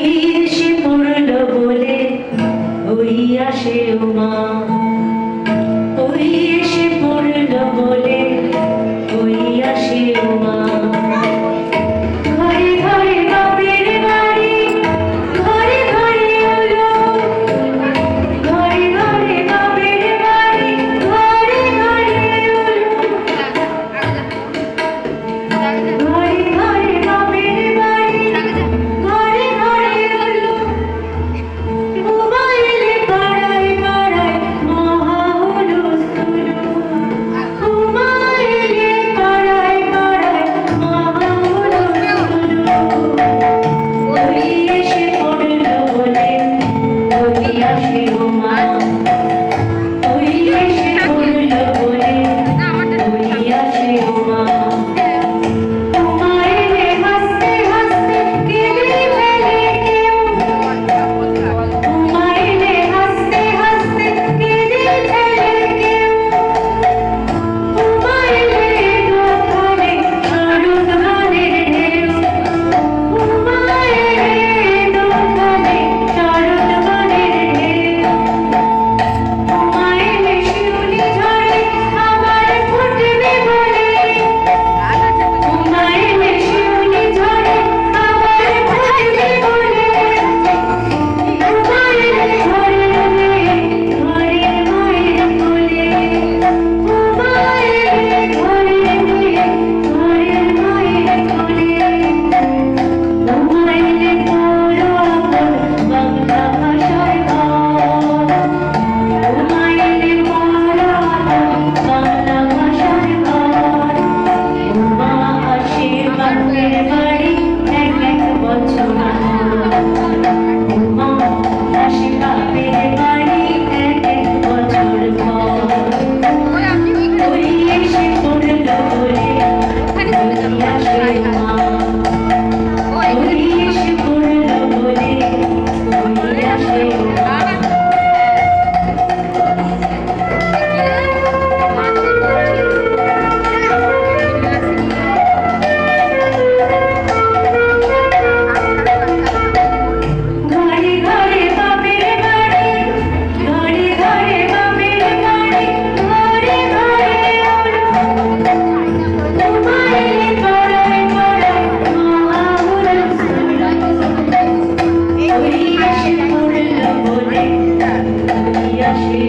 ওই এসে পড়ল বলে ওই আসে উমা, ওই এসে পড়ল বলে ওই আসে উমা। ঘরে ঘরে বাপের বাড়ি, ঘরে ঘরে আলো, ঘরে ঘরে বাপের বাড়ি, ঘরে ঘরে আলো, ঘরে ঘরে বাপের বাড়ি, ঘরে ঘরে আলো। উমা এলে পাড়ায় পাড়ায় মহা হুলস্থুল, উমা এলে পাড়ায় পাড়ায় মহা হুলস্থুল। ওই এসে পড়ল বলে ওই আসে উমা, ওই এসে পড়ল বলে ওই আসে উমা। উমা এলে হাসতে হাসতে কেঁদে ফেলে কেউ, উমা এলে হাসতে হাসতে কেঁদে ফেলে কেউ। উমা এলে দোকানে শারদ গানের ঢেউ, উমা এলে দোকানে শারদ গানের ঢেউ। উমা এলে শিউলি ঝরে আবার ফুটবে বলে, উমা এলে শিউলি ঝরে আবার ফুটবে বলে। উমা এলে ঘরের মেয়ে ঘরের মায়ের কোলে, উমা এলে ঘরের মেয়ে ঘরের মায়ের কোলে। উমা এলে পড়ো আপন বাংলা ভাষার ঘর, উমা এলে পড়ো আপন বাংলা ভাষার ঘর। উমা আসে বাপের বাড়ি এক এক বছর পর, উমা আসে বাপের বাড়ি এক এক বছর পর। ওই এসে পড়ল বলে ওই আসে উমা, ওই এসে পড়ল বলে ওই আসে উমা। ঘরে ঘরে বাপের বাড়ি, ঘরে ঘরে বাপের বাড়ি, ঘরে ঘরে আলো। উমা এলে পাড়ায় পাড়ায় মহা হুলস্থুল, ওই এসে পড়ল বলে ওই আসে